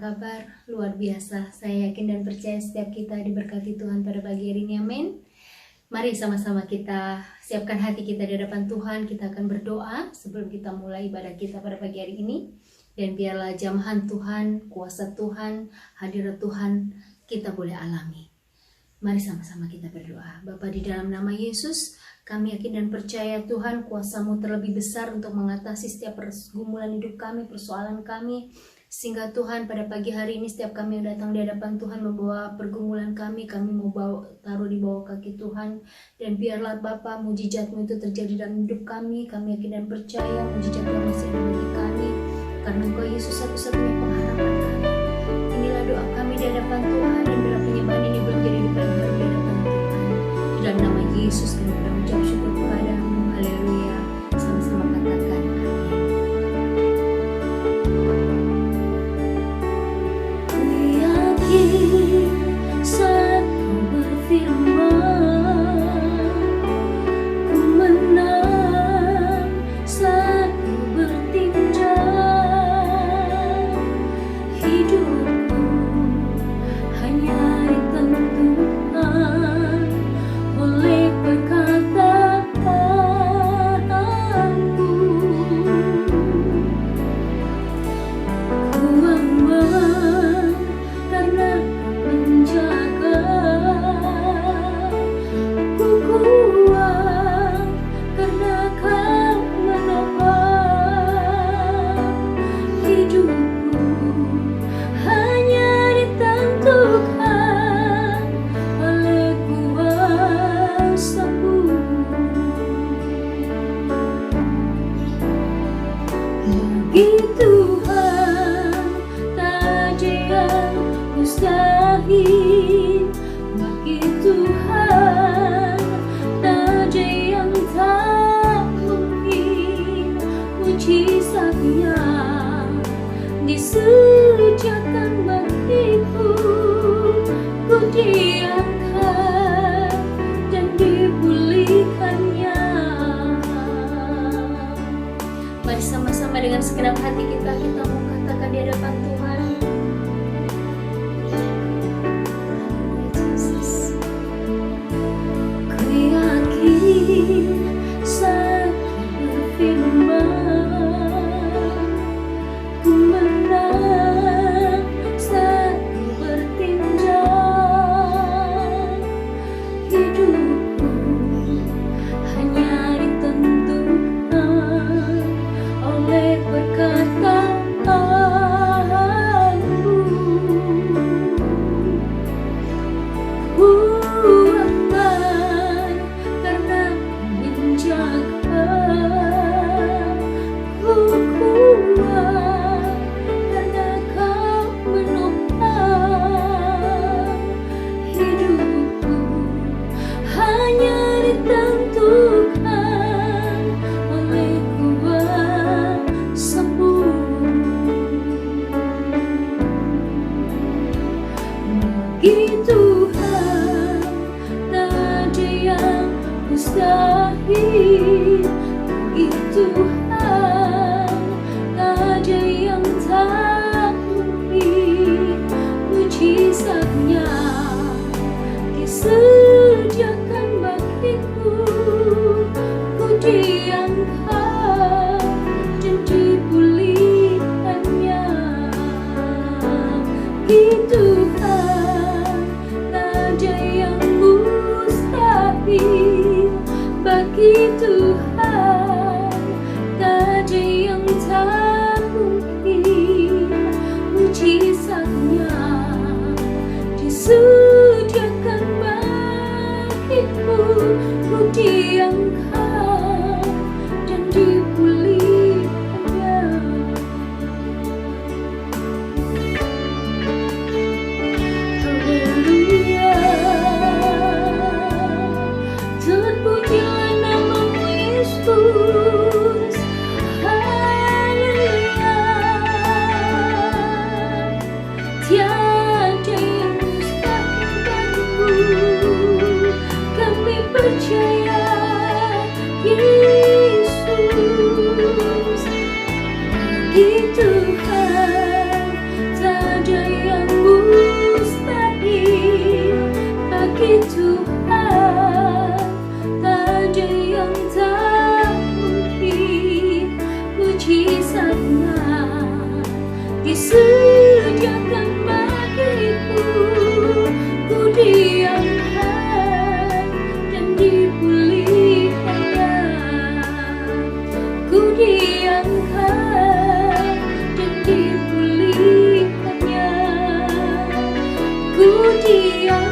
kabar? Luar biasa. Saya yakin dan percaya setiap kita diberkati Tuhan pada pagi hari ini. Amin. Mari sama-sama kita siapkan hati kita di hadapan Tuhan. Kita akan berdoa sebelum kita mulai ibadah kita pada pagi hari ini. Dan biarlah jamahan Tuhan, kuasa Tuhan, hadirat Tuhan kita boleh alami. Mari sama-sama kita berdoa. Bapa, di dalam nama Yesus, kami yakin dan percaya Tuhan, kuasa-Mu terlebih besar untuk mengatasi setiap pergumulan hidup kami, persoalan kami. Sehingga Tuhan pada pagi hari ini setiap kami yang datang di hadapan Tuhan membawa pergumulan kami mau taruh di bawah kaki Tuhan. Dan biarlah Bapa, mujizat-Mu itu terjadi dalam hidup kami. Kami yakin dan percaya mujizat Tuhan masih ada bagi kami. Karena Engkau Yesus satu-satunya pengharapan kami. Inilah doa kami di hadapan Tuhan, dan bila penyembahan ini belum jadi dipengaruhi di hadapan Tuhan. Di dalam nama Yesus kami mengucap syukur kepada-Mu. Haleluya. Sama-sama katakan amin. Saat Kau berfirman, ku menang. Saat Kau bertindak, hidupku hanya ditentukan oleh perkataanmu. Ku aman karena menjaga, ku kuat karena Kau menopang. Hidupku hanya ditentukan oleh kuasa-Mu. Bagi Tuhan tak ada yang mustahil. Bagi Tuhan tak ada yang tak mungkin. Mujizat-Nya disediakan bagiku. Ku diangkat dan dipulihkannya. Mari sama-sama dengan segenap hati kita mau katakan di hadapan Tuhan. Yesus, ku yakin saat Kau berfirman, ku menang. Saat Kau bertindak, hidupku hanya ditentukan oleh perkataanmu. Ku aman karena menjaga, ku kuat karena Kau menopang. Hidupku hanya ditentukan oleh kuasa-Mu. Bagi Tuhan tak ada yang mustahil. Bagi Tuhan tak ada yang tak mungkin. Mujizat-Nya disediakan bagiku. Ku diangkat dan dipulihkannya. Bagi Tuhan tak ada yang mustahil. Bagi Tuhan tak ada yang tak mungkin. Mujizat-Nya disediakan bagiku. Ku diangkat dan dipulihkannya. Haleluya. Terpujilah nama-Mu Yesus. Haleluya. Tiada yang mustahil bagimu. Kami percaya yang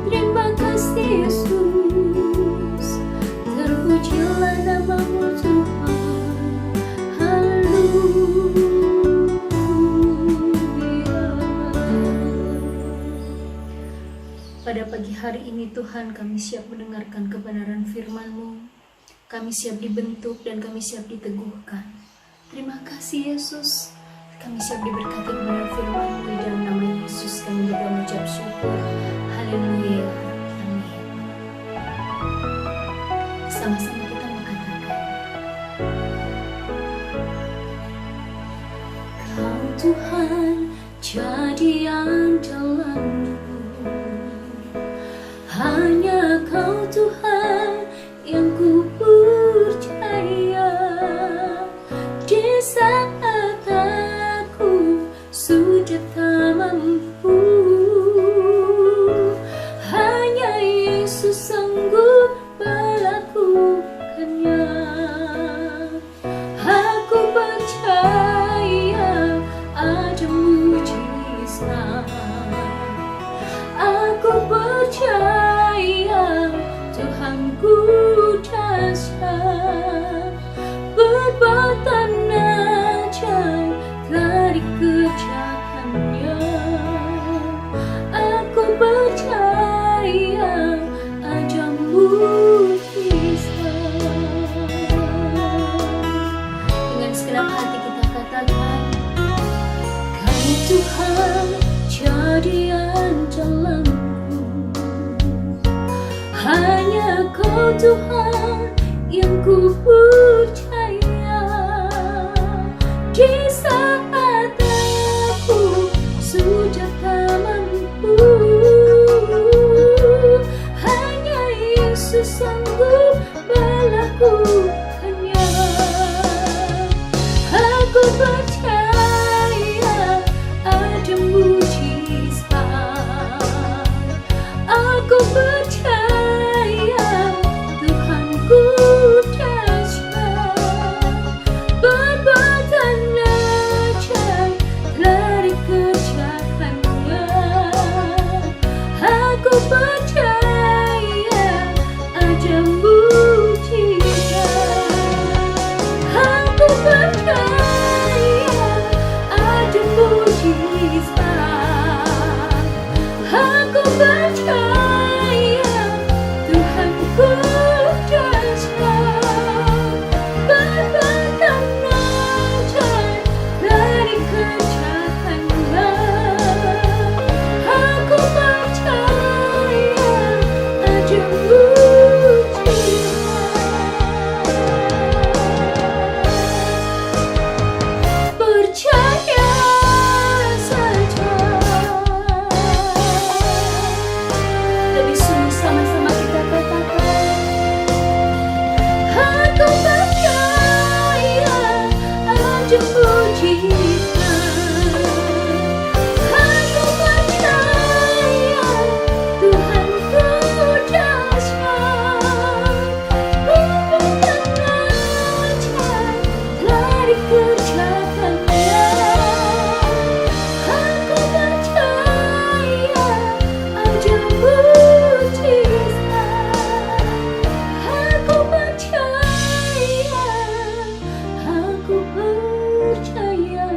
terima kasih Yesus, terpujilah namamu Tuhan. Haleluya. Pada pagi hari ini Tuhan, kami siap mendengarkan kebenaran firman-Mu. Kami siap dibentuk dan kami siap diteguhkan. Terima kasih Yesus. Kami siap diberkati kebenaran firman-Mu. Di dalam nama Yesus kami juga mengucap syukur. Haleluya. Amin. Sama-sama kita mengatakan, Kau Tuhan jadi andalanku, hanya Kau Tuhan yang ku percaya. Di saat aku sudah tak mampu, hanya Yesus sanggup melakukannya. Aku percaya ada mujizat. Aku percaya Tuhanku dahsyat, perbuatan ajaib telah dikerjakannya. Aku percaya ada mujizat. Dengan segenap hati kita katakan, Kau Tuhan jadi andalanku, hanya Kau Tuhan yang ku percaya. Di saat aku sudah tak mampu, hanya Yesus sanggup melakukannya. Aku percaya ada mujizat. Aku percaya Tuhanku dahsyat, perbuatan ajaib telah dikerjakannya. Aku percaya ada mujizat. Aku percaya ada mujizat. Aku percaya Tuhanku dahsyat, perbuatan ajaib telah dikerjakannya. Aku percaya ada mujizat. Percaya saja. Lebih sungguh sama-sama kita katakan, aku percaya ada mujizat. Aku percaya Tuhanku dahsyat, perbuatan ajaib telah dikerjakannya. Aku percaya ada mujizat. Aku percaya, aku percaya,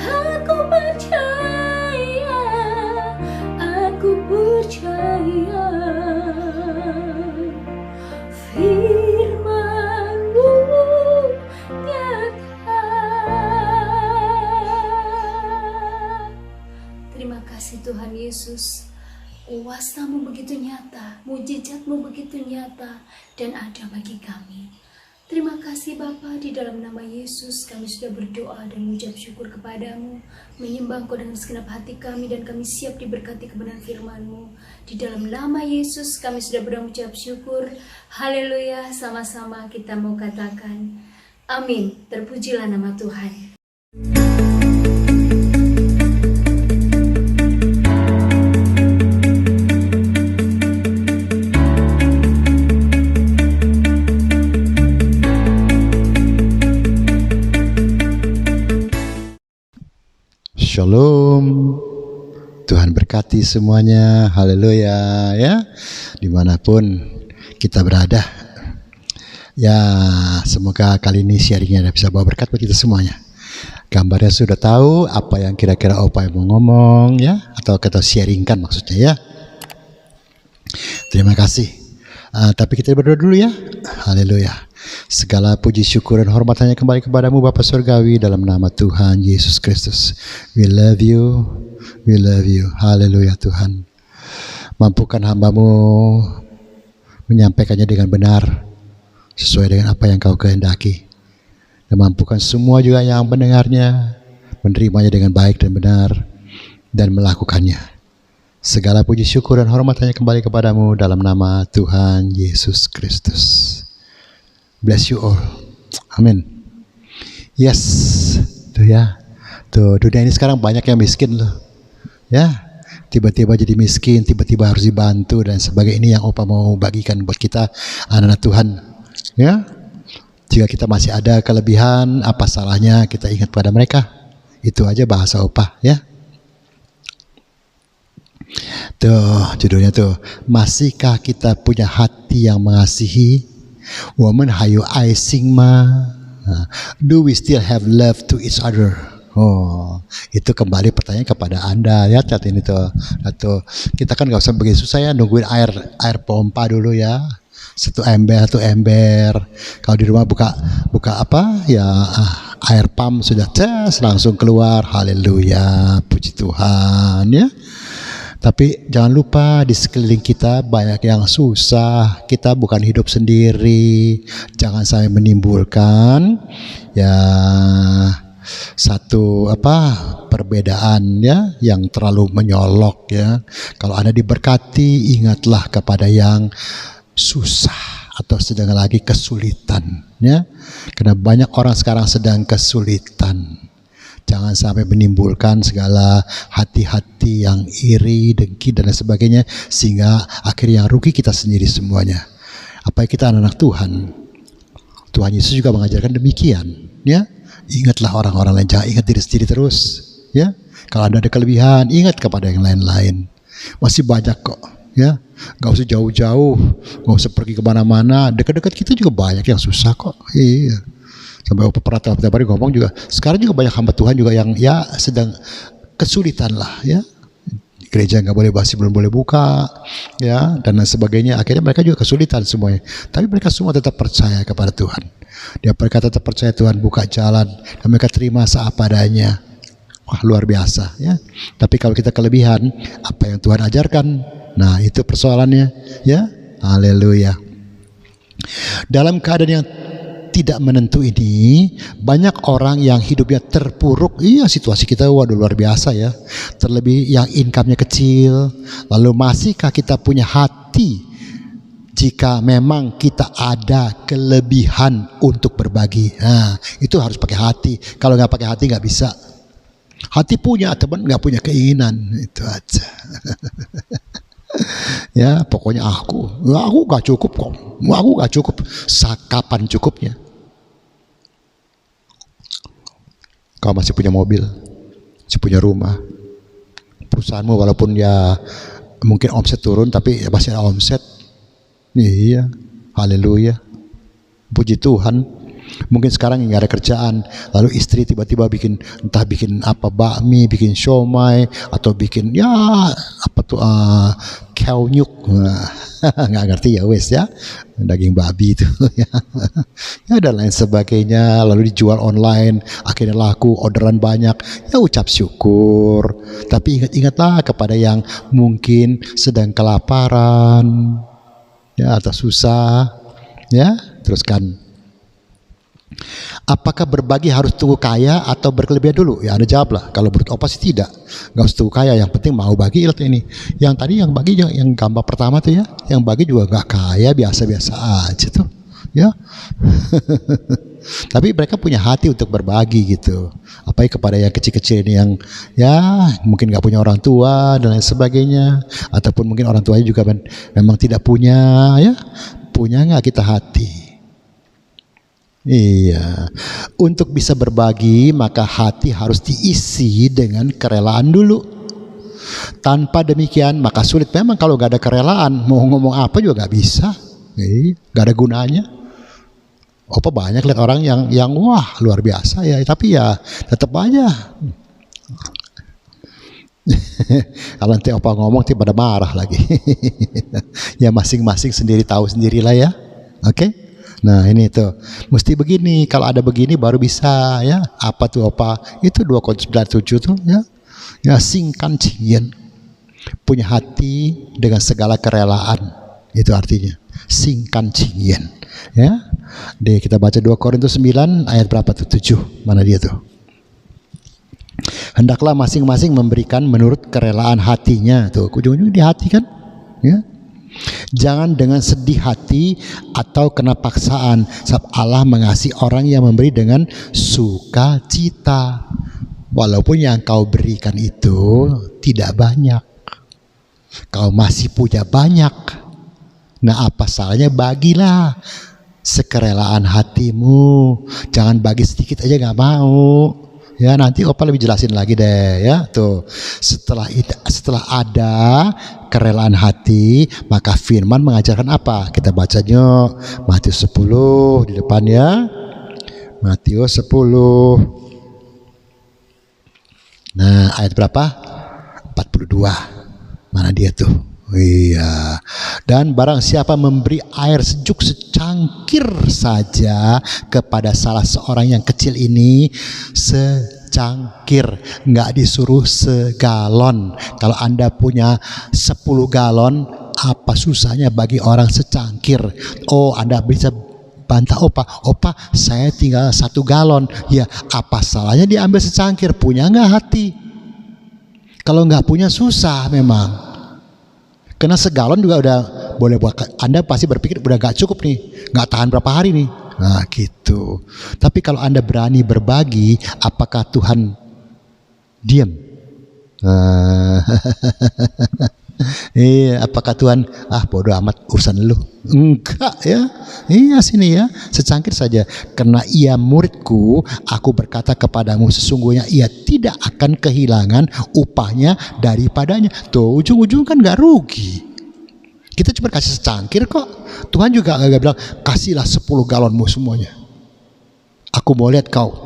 aku percaya, aku percaya. Firman-Mu nyata. Terima kasih Tuhan Yesus. Kuasa-Mu begitu nyata, mujizat-Mu begitu nyata dan ada bagi kami. Terima kasih Bapa, di dalam nama Yesus kami sudah berdoa dan mengucap syukur kepadamu, menyembah Engkau dengan segenap hati kami, dan kami siap diberkati kebenaran firman-Mu. Di dalam nama Yesus kami sudah mengucap syukur. Haleluya, sama-sama kita mau katakan amin. Terpujilah nama Tuhan. Shalom, Tuhan berkati semuanya, haleluya ya, dimanapun kita berada. Ya, semoga kali ini sharingnya bisa bawa berkat buat kita semuanya. Gambarnya sudah tahu apa yang kira-kira Opa yang mau ngomong ya, atau kita sharingkan maksudnya ya. Terima kasih. Tapi kita berdoa dulu ya, haleluya. Segala puji syukur dan hormat hanya kembali kepadamu Bapa Surgawi, dalam nama Tuhan Yesus Kristus. We love you, haleluya Tuhan. Mampukan hamba-Mu menyampaikannya dengan benar, sesuai dengan apa yang Kau kehendaki. Dan mampukan semua juga yang mendengarnya menerimanya dengan baik dan benar, dan melakukannya. Segala puji syukur dan hormat hanya kembali kepadamu, dalam nama Tuhan Yesus Kristus. Bless you all. Amin. Yes. Tuh ya. Tuh, dunia ini sekarang banyak yang miskin loh. Ya. Tiba-tiba jadi miskin, tiba-tiba harus dibantu dan sebagainya. Ini yang Opa mau bagikan buat kita, anak-anak Tuhan. Ya. Jika kita masih ada kelebihan, apa salahnya kita ingat pada mereka? Itu aja bahasa Opa, ya. Tuh, judulnya tuh, masihkah kita punya hati yang mengasihi? Woman, hayu ai sing ma. Do we still have love to each other? Oh, itu kembali pertanyaan kepada Anda ya, saat ini tuh. Atau kita kan nggak usah begitu susah ya, nungguin air pompa dulu ya. Satu ember. Kalau di rumah buka apa ya, air pump sudah tes langsung keluar. Haleluya, puji Tuhan ya. Tapi jangan lupa di sekeliling kita banyak yang susah. Kita bukan hidup sendiri. Jangan sampai menimbulkan ya satu perbedaan ya yang terlalu menyolok ya. Kalau Anda diberkati, ingatlah kepada yang susah atau sedang lagi kesulitan ya. Karena banyak orang sekarang sedang kesulitan. Jangan sampai menimbulkan segala hati-hati yang iri, dengki dan lain sebagainya, sehingga akhirnya yang rugi kita sendiri semuanya. Apalagi kita anak-anak Tuhan. Tuhan Yesus juga mengajarkan demikian, ya. Ingatlah orang-orang lain, jangan ingat diri sendiri terus, ya. Kalau Anda ada kelebihan, ingat kepada yang lain-lain. Masih banyak kok, ya. Gak usah jauh-jauh, gak usah pergi kemana-mana. Dekat-dekat kita juga banyak yang susah kok. Iya. Sampai Bapak pernah tiap hari ngomong juga, sekarang juga banyak hamba Tuhan juga yang ya sedang kesulitan lah ya. Gereja nggak boleh basi, belum boleh buka ya, dan lain sebagainya. Akhirnya mereka juga kesulitan semuanya. Tapi mereka semua tetap percaya kepada Tuhan. Mereka tetap percaya Tuhan buka jalan, dan mereka terima seapa adanya. Wah, luar biasa ya. Tapi kalau kita kelebihan, apa yang Tuhan ajarkan, nah itu persoalannya ya. Haleluya. Dalam keadaan yang tidak menentu ini, banyak orang yang hidupnya terpuruk. Iya, situasi kita waduh luar biasa ya. Terlebih yang income-nya kecil. Lalu masihkah kita punya hati jika memang kita ada kelebihan untuk berbagi? Nah, itu harus pakai hati. Kalau nggak pakai hati nggak bisa. Hati punya, teman nggak punya keinginan. Itu aja. Ya, pokoknya aku gak cukup kok. Aku gak cukup. Kapan cukupnya? Kau masih punya mobil, masih punya rumah, perusahaanmu walaupun ya mungkin omset turun, tapi ya masih ada omset. Iya, haleluya, puji Tuhan. Mungkin sekarang nggak ada kerjaan, lalu istri tiba-tiba bikin apa, bakmi, bikin siomay, atau bikin ya apa tuh keonyuk, nggak ngerti ya wes ya, daging babi itu ya dan lain sebagainya. Lalu dijual online, akhirnya laku, orderan banyak, ya ucap syukur. Tapi ingat-ingatlah kepada yang mungkin sedang kelaparan ya atau susah ya. Teruskan Apakah berbagi harus tunggu kaya atau berkelebihan dulu? Ya Anda jawablah. Kalau menurut Opa sih tidak. Gak harus tunggu kaya. Yang penting mau bagi ini. Yang tadi yang bagi yang gambar pertama tuh ya. Yang bagi juga gak kaya, biasa-biasa aja tuh. Ya. Tapi mereka punya hati untuk berbagi gitu. Apalagi kepada yang kecil-kecil ini yang ya mungkin gak punya orang tua dan lain sebagainya. Ataupun mungkin orang tuanya juga memang tidak punya ya. Punya gak kita hati? Iya, untuk bisa berbagi maka hati harus diisi dengan kerelaan dulu. Tanpa demikian maka sulit. Memang kalau gak ada kerelaan mau ngomong apa juga gak bisa. Gak ada gunanya. Opa banyak lihat orang yang wah luar biasa ya, tapi ya tetap aja. Kalau nanti Opa ngomong nanti pada marah lagi. Ya masing-masing sendiri tahu sendirilah ya. Oke? Nah ini tuh mesti begini, kalau ada begini baru bisa ya. Apa tuh Opa? Itu 2 Korintus 9:7 tuh ya. Ya singkan cingin, punya hati dengan segala kerelaan. Itu artinya singkan cingin ya. Kita baca 2 Korintus 9 ayat berapa tuh? 7. Mana dia tuh? Hendaklah masing-masing memberikan menurut kerelaan hatinya. Tuh ujung-ujung di hati kan ya. Jangan dengan sedih hati atau kena paksaan, sebab Allah mengasihi orang yang memberi dengan sukacita. Walaupun yang kau berikan itu tidak banyak, kau masih punya banyak. Nah apa salahnya bagilah sekerelaan hatimu. Jangan bagi sedikit aja gak mau. Ya nanti Opa lebih jelasin lagi deh ya. Tuh setelah ada kerelaan hati, maka firman mengajarkan apa? Kita bacanya Matius 10 di depan ya. Matius 10. Nah ayat berapa? 42. Mana dia tuh? Iya. Dan barang siapa memberi air sejuk secangkir saja kepada salah seorang yang kecil ini, secangkir, nggak disuruh segalon. Kalau Anda punya 10 galon, apa susahnya bagi orang secangkir? Oh, Anda bisa bantah Opa saya tinggal 1 galon. Ya, apa salahnya diambil secangkir? Punya nggak hati? Kalau nggak punya susah memang. Karena segalon juga udah boleh buat Anda pasti berpikir udah gak cukup nih, gak tahan berapa hari nih. Nah gitu. Tapi kalau Anda berani berbagi, apakah Tuhan diam? Iya, apakah Tuhan bodoh amat urusan lu? Enggak ya. Iya sini ya, secangkir saja. Karena ia muridku, aku berkata kepadamu sesungguhnya ia tidak akan kehilangan upahnya daripadanya. Tuh ujung-ujung kan gak rugi. Kita cuma kasih secangkir kok. Tuhan juga gak bilang kasihlah 10 galonmu semuanya. Aku mau lihat kau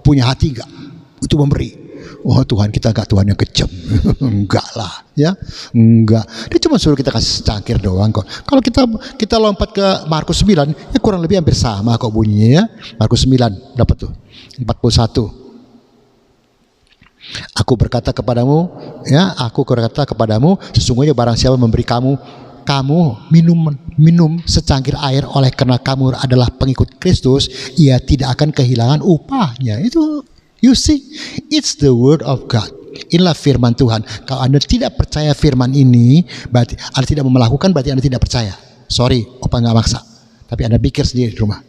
punya hati gak untuk memberi. Oh Tuhan kita gak Tuhan yang kejam. Enggak lah ya. Enggak. Dia cuma suruh kita kasih secangkir doang kok. Kalau kita lompat ke Markus 9 ya kurang lebih hampir sama kok bunyinya ya. Markus 9 dapat tuh 41. Aku berkata kepadamu sesungguhnya barang siapa memberi kamu minum secangkir air oleh karena kamu adalah pengikut Kristus, ia tidak akan kehilangan upahnya. Itu you see, it's the word of God. Inilah firman Tuhan. Kalau Anda tidak percaya firman ini, berarti Anda tidak melakukan, berarti Anda tidak percaya. Sorry, Opa nggak maksa. Tapi Anda pikir sendiri di rumah.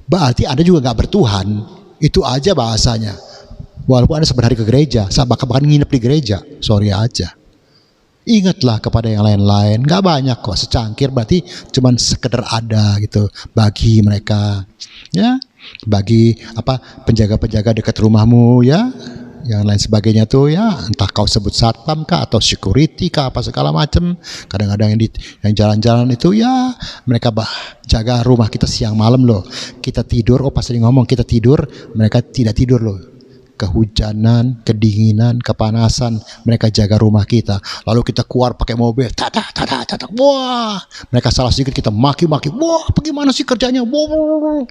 Berarti Anda juga nggak bertuhan. Itu aja bahasanya. Walaupun Anda sebenarnya ke gereja, bahkan nginep di gereja, sorry aja. Ingatlah kepada yang lain-lain. Nggak banyak kok, secangkir berarti cuman sekedar ada gitu bagi mereka. Ya. Bagi penjaga-penjaga dekat rumahmu ya, yang lain sebagainya tuh ya, entah kau sebut satpam kah atau security kah apa segala macam. Kadang-kadang yang jalan-jalan itu ya mereka jaga rumah kita siang malam loh. Kita tidur, Opa sering ngomong kita tidur, mereka tidak tidur loh. Kehujanan, kedinginan, kepanasan, mereka jaga rumah kita. Lalu kita keluar pakai mobil, wah, mereka salah sedikit kita maki-maki, wah, bagaimana sih kerjanya, wah.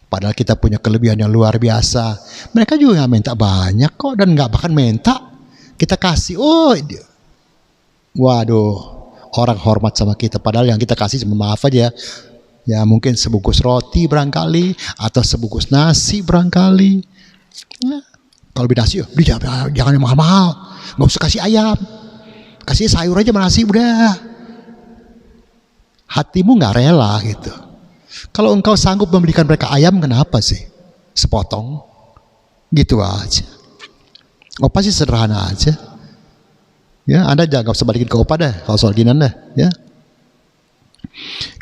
Padahal kita punya kelebihan yang luar biasa. Mereka juga gak minta banyak kok. Dan gak bahkan minta. Kita kasih. Waduh. Orang hormat sama kita. Padahal yang kita kasih cuma maaf aja. Ya mungkin sebungkus roti barangkali, atau sebungkus nasi barangkali. Ya, kalau beli nasi, jangan yang mahal-mahal. Nggak usah kasih ayam, kasih sayur aja sama nasi udah. Hatimu nggak rela gitu. Kalau engkau sanggup memberikan mereka ayam, kenapa sih? Sepotong, gitu aja. Opa sih sederhana aja. Ya, Anda jangan usah balikin ke opa deh kalau soal ginian deh. Ya.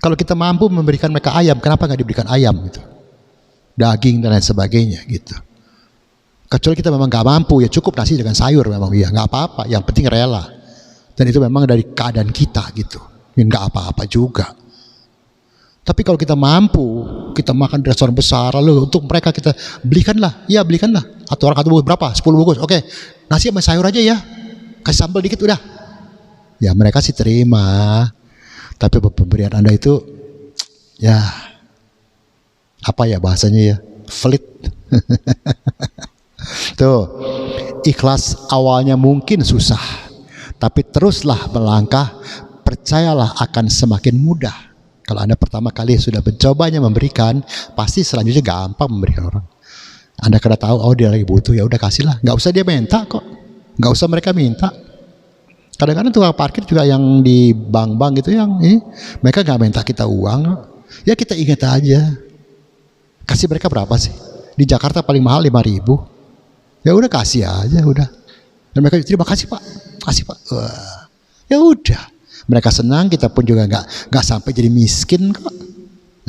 Kalau kita mampu memberikan mereka ayam, kenapa nggak diberikan ayam gitu? Daging dan lain sebagainya gitu. Kecuali kita memang nggak mampu, ya cukup nasi dengan sayur memang, ya nggak apa-apa. Yang penting rela. Dan itu memang dari keadaan kita gitu. Ya nggak apa-apa juga. Tapi kalau kita mampu, kita makan di restoran besar, lalu untuk mereka kita belikanlah, ya belikanlah. Atau orang bungkus berapa? 10 bungkus. Oke, nasi sama sayur aja ya. Kasih sambal dikit udah. Ya mereka sih terima. Tapi pemberian Anda itu, ya apa ya bahasanya ya, pelit. Tuh, ikhlas awalnya mungkin susah, tapi teruslah melangkah, percayalah akan semakin mudah. Kalau Anda pertama kali sudah mencobanya memberikan, pasti selanjutnya gampang memberikan orang. Anda kena tahu, oh dia lagi butuh, ya udah kasihlah. Nggak usah dia minta kok, nggak usah mereka minta. Kadang-kadang tukang parkir juga yang di bank-bank gitu, yang mereka nggak minta kita uang, ya kita ingat aja. Kasih mereka berapa sih? Di Jakarta paling mahal 5.000. Ya udah kasih aja udah. Dan mereka terima kasih Pak, kasih Pak. Wah, ya udah. Mereka senang, kita pun juga nggak sampai jadi miskin kok.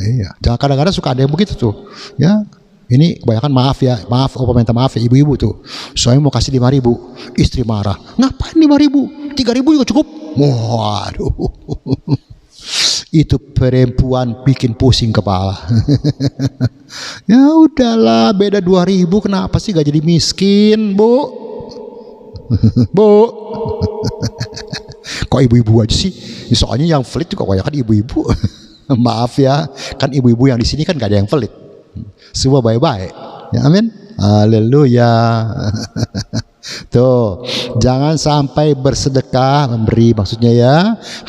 Iya. Jangan kadang-kadang suka ada yang begitu tuh. Ya, ini kebanyakan maaf ya, opa minta maaf ya ibu-ibu tuh. Soalnya mau kasih 5.000, istri marah. Ngapain 5.000? 3.000 juga cukup. Waduh. Itu perempuan bikin pusing kepala. Ya udahlah, beda 2.000, kenapa sih gak jadi miskin, Bu? Bu. Kok ibu-ibu aja sih? Soalnya yang pelit juga kebanyakan ibu-ibu. Maaf ya, kan ibu-ibu yang di sini kan gak ada yang pelit. Semua baik-baik. Ya amin. Haleluya. Tuh, jangan sampai bersedekah, memberi maksudnya ya,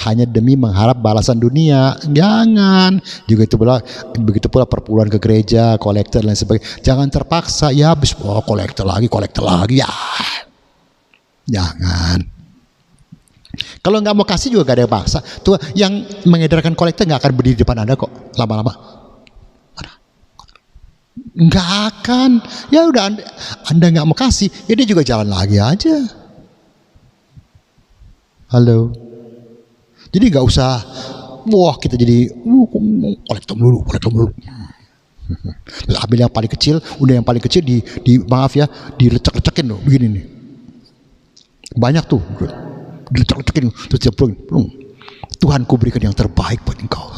hanya demi mengharap balasan dunia. Jangan. Juga itu pula, begitu pula perpuluhan ke gereja, kolektor dan lain sebagainya. Jangan terpaksa, ya habis kolektor lagi ya. Jangan. Kalau nggak mau kasih juga gak ada yang paksa. Tuh yang mengedarkan kolektor nggak akan berdiri di depan Anda kok lama-lama. Nggak akan. Ya udah, anda nggak mau kasih, ya dia juga jalan lagi aja. Halo. Jadi nggak usah, wah kita jadi kolektor dulu. Terus ambil yang paling kecil, udah yang paling kecil di maaf ya, dilecek-lecekin loh, begini nih. Banyak tuh, dilecek-lecekin, terus dia plung. Tuhan ku berikan yang terbaik buat engkau.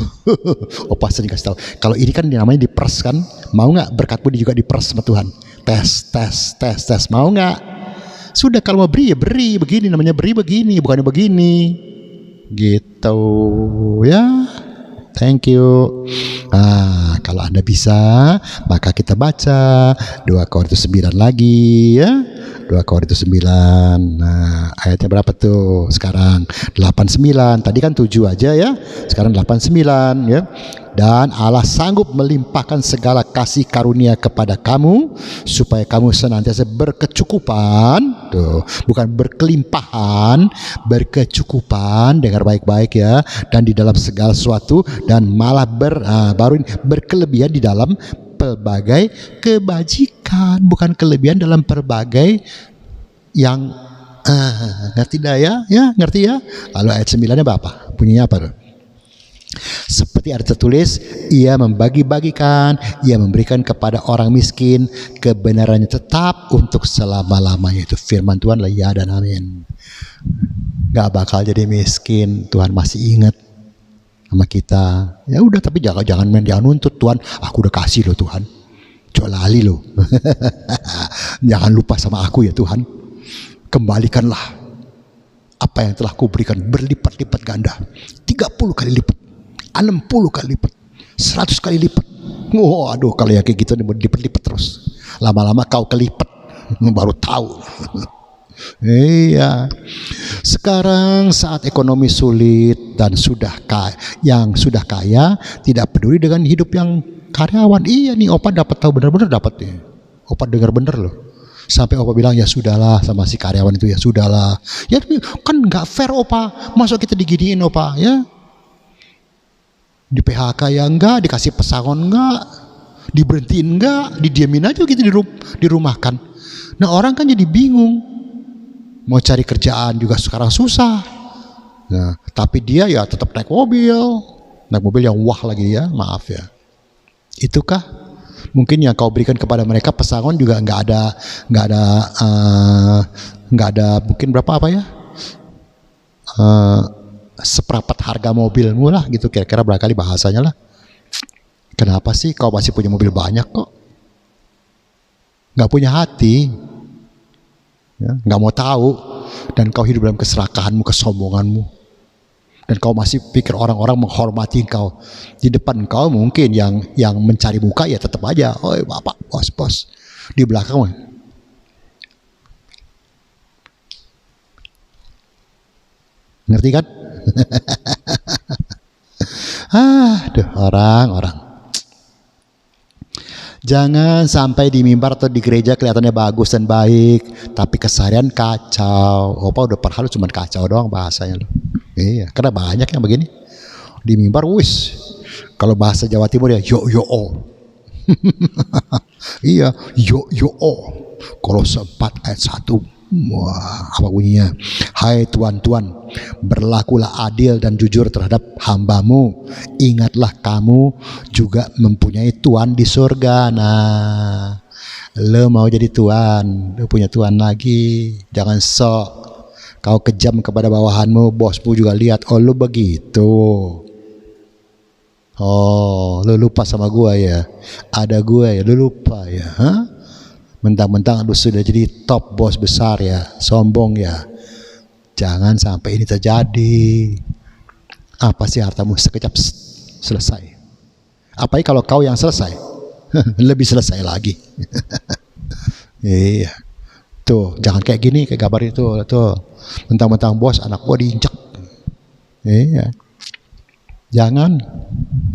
Opa sering kasih tahu. Kalau ini kan namanya diperes kan, mau nggak berkatmu juga diperes sama Tuhan? Tes, mau nggak? Sudah, kalau mau beri ya beri begini, namanya beri begini, bukannya begini. Gitu ya. Thank you. Kalau Anda bisa, maka kita baca 2 Korintus 9 lagi ya. 2 Korintus 9. Nah, ayatnya berapa tuh sekarang? 89. Tadi kan 7 aja ya. Sekarang 89 ya. Dan Allah sanggup melimpahkan segala kasih karunia kepada kamu supaya kamu senantiasa berkecukupan. Tuh, bukan berkelimpahan, berkecukupan, dengar baik-baik ya. Dan di dalam segala sesuatu, dan malah berkelebihan di dalam pelbagai kebajikan, bukan kelebihan dalam pelbagai yang ngerti dah ya? Ya, ngerti ya? Lalu ayat 9-nya apa? Bunyinya apa tuh? Seperti ada tertulis, ia membagi-bagikan, ia memberikan kepada orang miskin, kebenarannya tetap untuk selama-lamanya. Itu firman Tuhan lah, ya dan amin. Gak bakal jadi miskin, Tuhan masih ingat sama kita. Ya udah, tapi jangan nuntut Tuhan, aku udah kasih loh Tuhan, jangan lali loh. Jangan lupa sama aku ya Tuhan. Kembalikanlah apa yang telah kuberikan berlipat-lipat ganda, 30 kali lipat, 60 kali lipat, 100 kali lipat. Aduh, kalau ya kayak gitu dilipat-lipat terus, lama-lama kau kelipat baru tahu. Iya. Sekarang saat ekonomi sulit dan yang sudah kaya tidak peduli dengan hidup yang karyawan. Iya nih, Opa dapat tahu benar-benar dapat nih. Opa dengar bener loh. Sampai Opa bilang ya sudahlah sama si karyawan itu, ya sudahlah. Ya kan nggak fair Opa. Masa kita diginiin Opa ya? Di PHK ya enggak, dikasih pesangon enggak, diberhentiin enggak, didiamin aja gitu dirumahkan. Nah orang kan jadi bingung, mau cari kerjaan juga sekarang susah. Nah tapi dia ya tetap naik mobil yang wah lagi ya, maaf ya. Itukah mungkin yang kau berikan kepada mereka pesangon juga nggak ada mungkin berapa apa ya? Seperempat harga mobilmu lah gitu, kira-kira barangkali bahasanya lah. Kenapa sih kau masih punya mobil banyak kok? Nggak punya hati, ya, nggak mau tahu, dan kau hidup dalam keserakahanmu, kesombonganmu, dan kau masih pikir orang-orang menghormati kau. Di depan kau mungkin yang mencari muka ya tetap aja, oh bapak, bos, di belakang ngerti kan? Aduh, orang-orang. Jangan sampai di mimbar atau di gereja kelihatannya bagus dan baik, tapi keseharian kacau. Opa udah perhalu cuma kacau doang bahasanya loh. Iya, karena banyak yang begini. Di mimbar wis. Kalau bahasa Jawa Timur ya yo o. Iya, yo o. Kalau 4 ayat 1. Wah, apa bunyinya? Hai tuan-tuan, berlakulah adil dan jujur terhadap hambamu. Ingatlah kamu juga mempunyai tuan di surga. Nah, lo mau jadi tuan, lo punya tuan lagi. Jangan sok kau kejam kepada bawahanmu. Bosmu juga lihat, oh lo begitu. Oh, lo lupa sama gua ya. Ada gua ya, lo lupa ya. Hah? Mentang-mentang lu sudah jadi top bos besar ya, sombong ya. Jangan sampai ini terjadi. Apa sih hartamu sekejap selesai. Apalagi kalau kau yang selesai, lebih selesai lagi. Iya. Tuh, jangan kayak gini, kayak gambar itu tuh. Mentang-mentang bos, anak gua diinjek. Iya. Jangan.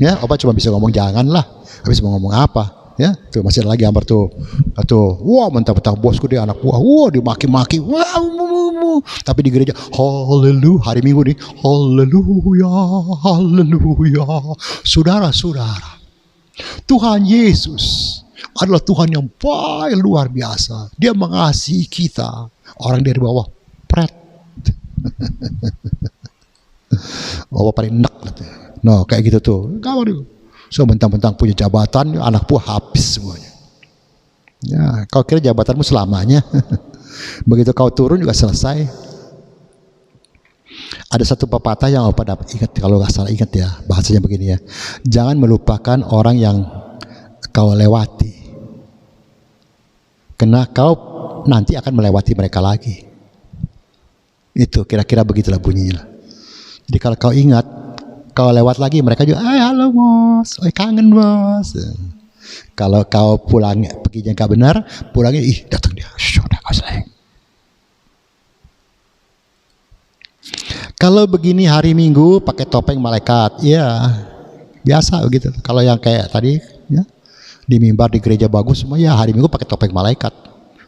Ya, Opa cuma bisa ngomong jangan lah. Habis mau ngomong apa? Ya, tuh masih ada lagi gambar tuh. Wah, mentang-mentang bosku dia anak buah. Wah, dimaki-maki. Wah, tapi di gereja, haleluya, hari Minggu nih, haleluya, haleluya. Saudara-saudara, Tuhan Yesus adalah Tuhan yang paling luar biasa. Dia mengasihi kita. Orang dari bawah, pret. Oh, paling enak. No, kayak gitu tuh. Gambar itu. So mentang-mentang punya jabatan, anak buah habis semuanya. Ya, kau kira jabatanmu selamanya? Begitu kau turun juga selesai. Ada satu pepatah yang Opa dapat ingat, kalau nggak salah ingat ya, bahasanya begini ya. Jangan melupakan orang yang kau lewati, karena kau nanti akan melewati mereka lagi. Itu kira-kira begitulah bunyinya. Jadi kalau kau ingat, kau lewat lagi, mereka juga, halo bos, kangen bos. Kalau kau pulang, perginya nggak benar, pulangnya, datang dia, sudah kau selesai. Kalau begini hari Minggu pakai topeng malaikat, ya biasa begitu. Kalau yang kayak tadi, ya di mimbar di gereja bagus semua, ya hari Minggu pakai topeng malaikat.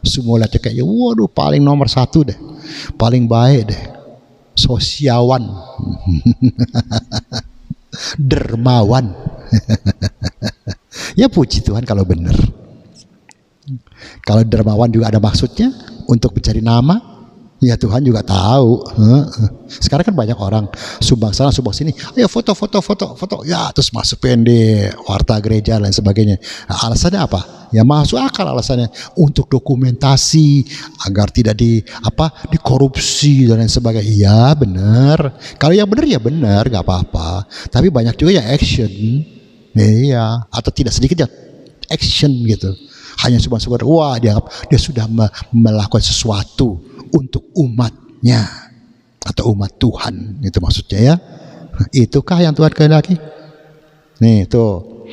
Semua lihatnya kayak, waduh paling nomor 1 deh, paling baik deh. Sosiawan, dermawan. Ya puji Tuhan kalau benar. Kalau dermawan juga ada maksudnya untuk mencari nama, ya Tuhan juga tahu. Sekarang kan banyak orang sumbang sana sumbang sini, ayo foto, ya terus masukin di warta gereja dan sebagainya. Nah, alasannya apa? Ya masuk akal alasannya, untuk dokumentasi agar tidak dikorupsi dan lain sebagainya. Iya benar. Kalau yang benar ya benar, nggak apa-apa. Tapi banyak juga yang action, iya, atau tidak sedikit ya action gitu. Hanya sebar-sebar, wah dia sudah melakukan sesuatu untuk umatnya atau umat Tuhan, itu maksudnya ya. Itukah yang Tuhan kehendaki? Nih tuh.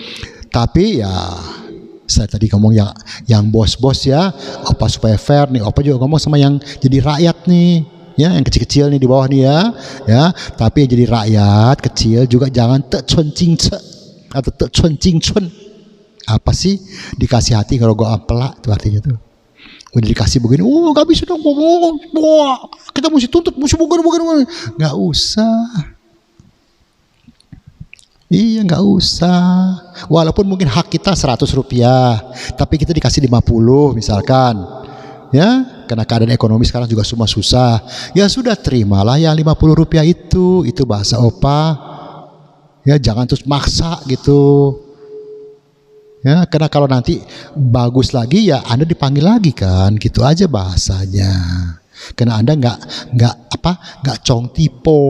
Tapi ya Saya tadi ngomong yang bos-bos ya, Opa supaya fair nih. Opa juga ngomong sama yang jadi rakyat nih, ya, yang kecil-kecil nih di bawah nih ya. Tapi yang jadi rakyat kecil juga jangan tekcun cingce atau tekcun cingcun. Apa sih dikasih hati kalau gue ampela itu artinya tuh. Udah dikasih begini, nggak bisa dong, kita mesti tuntut, mesti begini. Nggak usah. Iya, nggak usah. Walaupun mungkin hak kita 100 rupiah, tapi kita dikasih 50 misalkan. Ya, karena keadaan ekonomi sekarang juga semua susah. Ya sudah, terimalah yang 50 rupiah itu bahasa Opa. Ya, jangan terus maksa gitu. Ya, karena kalau nanti bagus lagi ya Anda dipanggil lagi kan, gitu aja bahasanya. Karena Anda nggak cong tipo,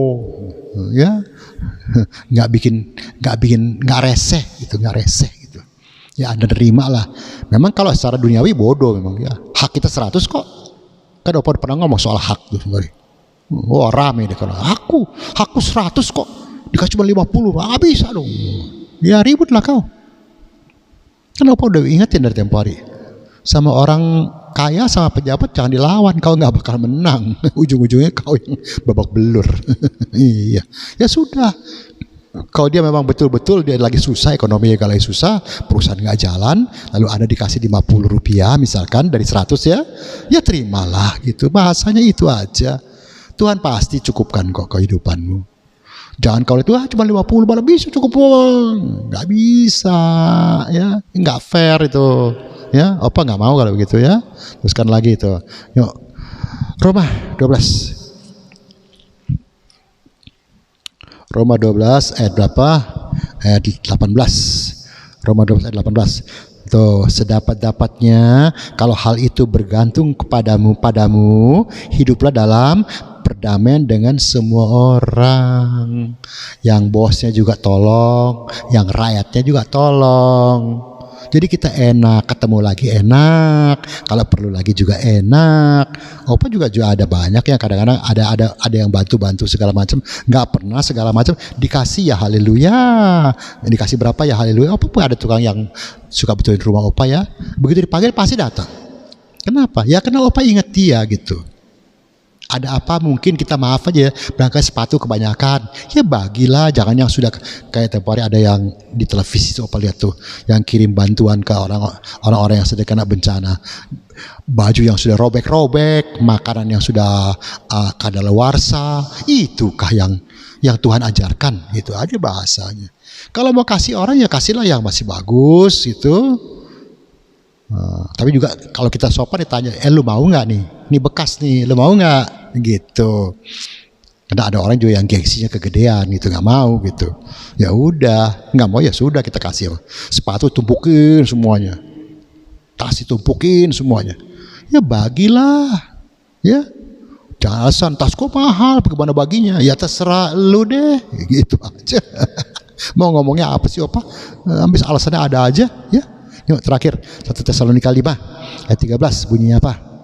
ya, nggak reseh gitu. Ya Anda terima lah. Memang kalau secara duniawi bodoh memang ya. Hak kita 100 kok. Kan Opa pernah ngomong soal hak tuh kemarin. Rame deh kalau hakku 100 kok. Dikasih cuma 50, nggak bisa dong. Ya ribut lah kau. Kan Opa udah ingetin dari tempo hari. Sama orang kaya sama pejabat jangan dilawan, kau nggak bakal menang. Ujung-ujungnya kau yang babak belur. Iya, ya sudah. Kalau dia memang betul-betul dia lagi susah, ekonominya lagi susah, perusahaan nggak jalan, lalu Anda dikasih 50 rupiah misalkan dari 100 ya terimalah gitu. Bahasanya itu aja. Tuhan pasti cukupkan kok kehidupanmu. Jangan kalau itu cuma 50 malah bisa cukup, nggak bisa ya, nggak fair itu ya. Opa nggak mau kalau begitu ya. Teruskan lagi itu, yuk Roma 12 ayat berapa? Ayat 18. Roma 12 ayat 18. Tuh, sedapat-dapatnya kalau hal itu bergantung padamu, hiduplah dalam perdamaian dengan semua orang. Yang bosnya juga tolong, yang rakyatnya juga tolong. Jadi kita enak, ketemu lagi enak, kalau perlu lagi juga enak. Opa juga ada banyak yang kadang-kadang ada yang bantu segala macam, nggak pernah segala macam dikasih ya haleluya, dikasih berapa ya haleluya. Opa pun ada tukang yang suka betulin rumah Opa ya, begitu dipanggil pasti datang. Kenapa? Ya karena Opa ingat dia gitu. Ada apa mungkin kita maaf aja berangkat sepatu kebanyakan, ya bagilah, jangan yang sudah kayak tempo hari ada yang di televisi Opa lihat tuh yang kirim bantuan ke orang-orang yang sedang kena bencana, baju yang sudah robek-robek, makanan yang sudah kadaluarsa. Itukah yang Tuhan ajarkan? Itu aja bahasanya. Kalau mau kasih orang ya kasihlah yang masih bagus gitu. Tapi juga kalau kita sopan ditanya, lu mau nggak nih? Ini bekas nih, lu mau nggak? Gitu. Karena ada orang juga yang gengsinya kegedean gitu, nggak mau gitu. Ya udah, nggak mau ya sudah kita kasih. Sepatu tumpukin semuanya, tas tumpukin semuanya. Ya bagilah, ya. Jangan alasan tasku mahal, bagaimana baginya? Ya terserah lu deh, gitu aja. Mau ngomongnya apa sih Opa? Ambil alasannya ada aja, ya. Yuk terakhir 1 Tesalonika 5 ayat 13 bunyinya apa?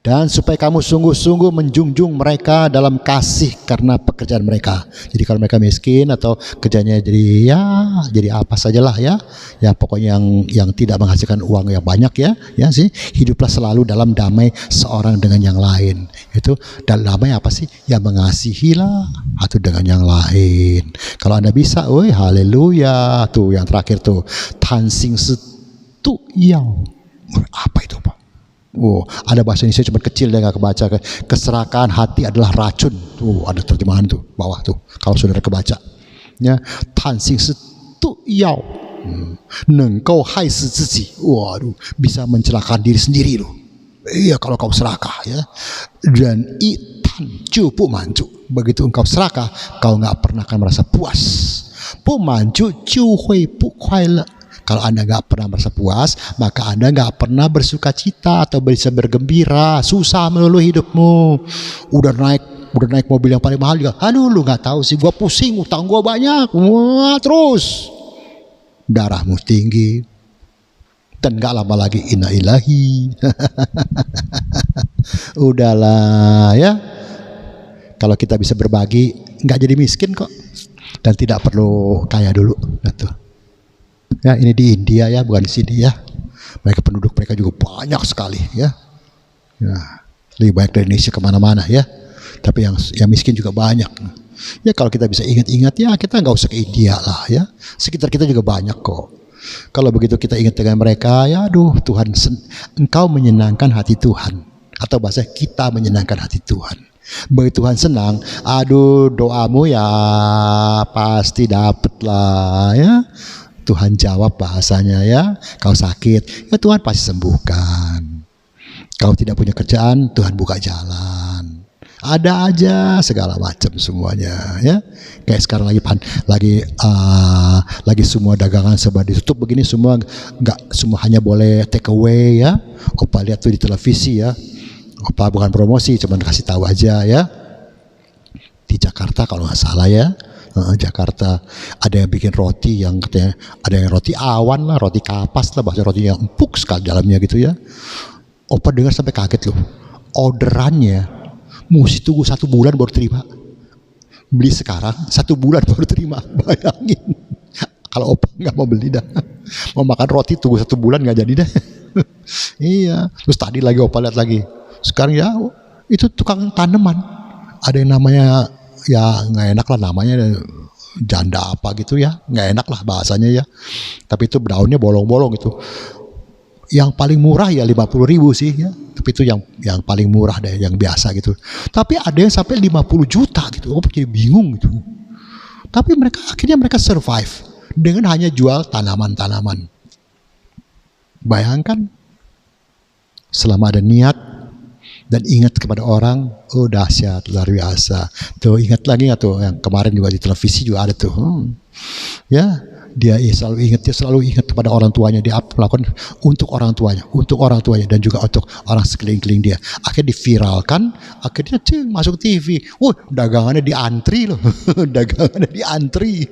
Dan supaya kamu sungguh-sungguh menjunjung mereka dalam kasih karena pekerjaan mereka. Jadi kalau mereka miskin atau kerjanya jadi apa sajalah ya, ya pokoknya yang tidak menghasilkan uang yang banyak ya sih, hiduplah selalu dalam damai seorang dengan yang lain. Itu dan damai apa sih? Ya mengasihilah atau dengan yang lain. Kalau Anda bisa, haleluya. Tuh yang terakhir tuh, tansing setu yao. Apa itu Pak? Ada bahasa Indonesia cuma kecil dia nggak kebaca. Keserakahan hati adalah racun. Ada terjemahan tuh bawah tuh. Kalau saudara kebaca, ya, tansing setu yao, nengkau hai si ziji. Waduh, bisa mencelakakan diri sendiri loh. Iya kalau kau serakah ya. Dan itan cupu mancu. Begitu engkau serakah, kau nggak pernah akan merasa puas. Pu mancu cu hui pu kuai le. Kalau Anda nggak pernah merasa puas, maka Anda nggak pernah bersuka cita atau bisa bergembira. Susah melulu hidupmu. Udah naik mobil yang paling mahal juga. Aduh, lu nggak tahu sih, gua pusing, utang gua banyak. Wah, terus darahmu tinggi. Dan nggak lama lagi inna ilahi. Udahlah ya. Kalau kita bisa berbagi, nggak jadi miskin kok. Dan tidak perlu kaya dulu. Gitu. Ya, ini di India ya, bukan di sini ya. Mereka penduduk mereka juga banyak sekali ya. Ya, lebih banyak dari Indonesia kemana-mana ya. Tapi yang miskin juga banyak. Ya kalau kita bisa ingat-ingat ya, kita nggak usah ke India lah ya. Sekitar kita juga banyak kok. Kalau begitu kita ingat dengan mereka, ya aduh Tuhan, Engkau menyenangkan hati Tuhan. Atau bahasa kita menyenangkan hati Tuhan. Begitu Tuhan senang, aduh doamu ya pasti dapet lah ya. Tuhan jawab bahasanya ya. Kau sakit, ya Tuhan pasti sembuhkan. Kau tidak punya kerjaan, Tuhan buka jalan. Ada aja segala macam semuanya ya. Kayak sekarang lagi semua dagangan serba ditutup begini, semua nggak, semua hanya boleh take away ya. Opa lihat tuh di televisi ya. Opa bukan promosi, cuma kasih tahu aja ya. Di Jakarta kalau nggak salah ya. Jakarta ada yang bikin roti yang katanya, ada yang roti awan lah, roti kapas lah, bahasa roti yang empuk sekali dalamnya gitu ya. Opa dengar sampai kaget loh. Orderannya mesti tunggu 1 bulan baru terima. Beli sekarang 1 bulan baru terima. Bayangin. Kalau opa nggak mau beli dah. Mau makan roti tunggu 1 bulan nggak jadi dah. Iya. Terus tadi lagi opa lihat lagi. Sekarang ya itu tukang tanaman. Ada yang namanya ya nggak enak lah namanya, janda apa gitu ya. Nggak enak lah bahasanya ya. Tapi itu daunnya bolong-bolong itu. Yang paling murah ya 50.000 sih ya. Tapi itu yang paling murah deh, yang biasa gitu. Tapi ada yang sampai 50 juta gitu. Aku jadi bingung gitu. Tapi akhirnya mereka survive dengan hanya jual tanaman-tanaman. Bayangkan, selama ada niat dan ingat kepada orang, oh dahsyat, luar biasa. Tuh ingat lagi nggak tuh yang kemarin juga di televisi juga ada tuh. Ya, dia selalu ingat kepada orang tuanya. Dia melakukan untuk orang tuanya dan juga untuk orang sekeliling dia. Akhirnya diviralkan, akhirnya masuk TV. Dagangannya diantri loh. Dagangannya diantri.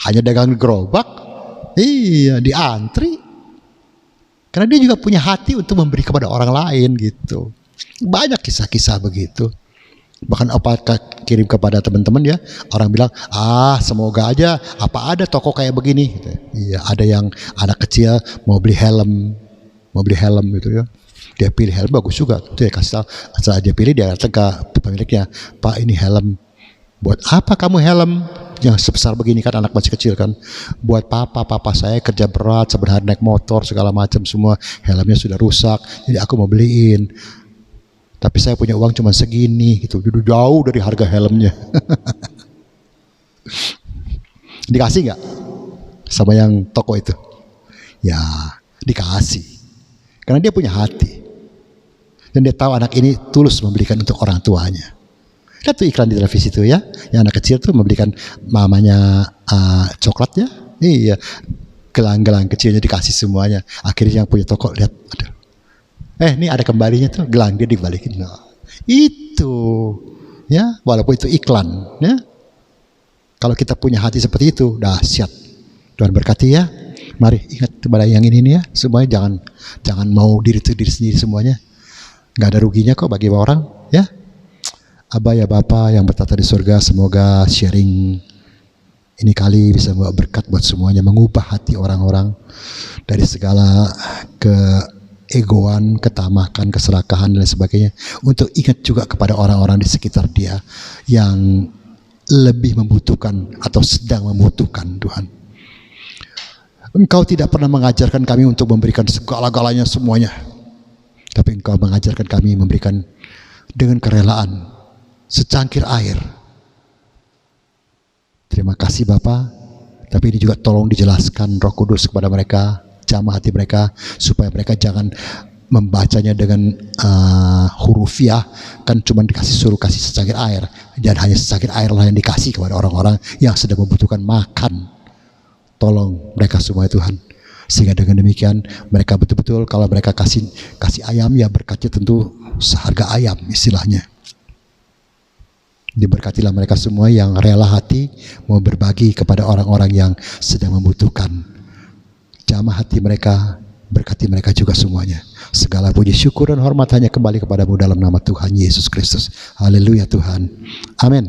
Hanya dagangan gerobak. Iya, diantri. Karena dia juga punya hati untuk memberi kepada orang lain gitu. Banyak kisah-kisah begitu. Bahkan apa kirim kepada teman-teman ya, orang bilang semoga aja apa ada toko kayak begini gitu. Iya, ada yang anak kecil mau beli helm gitu ya, dia pilih helm bagus juga itu ya, kasih tahu. Setelah dia pilih, dia datang ke pemiliknya, Pak ini helm, buat apa kamu helm yang sebesar begini, kan anak masih kecil kan, buat papa saya kerja berat sebenarnya naik motor segala macam semua, helmnya sudah rusak, jadi aku mau beliin. Tapi saya punya uang cuma segini gitu. Jauh dari harga helmnya. Dikasih nggak sama yang toko itu? Ya dikasih. Karena dia punya hati. Dan dia tahu anak ini tulus membelikan untuk orang tuanya. Lihat tuh iklan di televisi itu ya. Yang anak kecil tuh membelikan mamanya coklat ya. Iya. Gelang-gelang kecilnya dikasih semuanya. Akhirnya yang punya toko lihat, aduh. Ini ada kembalinya tuh, gelang dia dibalikin. Nah, itu ya, walaupun itu iklan ya. Kalau kita punya hati seperti itu, dahsyat. Tuhan berkati ya. Mari ingat kepada yang ini ya. Semuanya jangan mau diri sendiri semuanya. Gak ada ruginya kok bagi orang ya. Aba ya Bapa yang bertata di surga, semoga sharing ini kali bisa membawa berkat buat semuanya, mengubah hati orang-orang dari segala keegoan, ketamakan, keserakahan dan sebagainya, untuk ingat juga kepada orang-orang di sekitar dia yang lebih membutuhkan atau sedang membutuhkan Tuhan. Engkau tidak pernah mengajarkan kami untuk memberikan segala-galanya semuanya, tapi Engkau mengajarkan kami memberikan dengan kerelaan secangkir air. Terima kasih Bapa, tapi ini juga tolong dijelaskan Roh Kudus kepada mereka, jamah hati mereka, supaya mereka jangan membacanya dengan hurufiah, kan cuma suruh kasih secangkir air, dan hanya secangkir air lah yang dikasih kepada orang-orang yang sedang membutuhkan makan. Tolong mereka semua Tuhan, sehingga dengan demikian mereka betul-betul kalau mereka kasih ayam ya berkatnya tentu seharga ayam istilahnya. Diberkatilah mereka semua yang rela hati mau berbagi kepada orang-orang yang sedang membutuhkan. Jamah hati mereka, berkati mereka juga semuanya. Segala puji syukur dan hormat hanya kembali kepadamu dalam nama Tuhan Yesus Kristus. Haleluya Tuhan. Amin.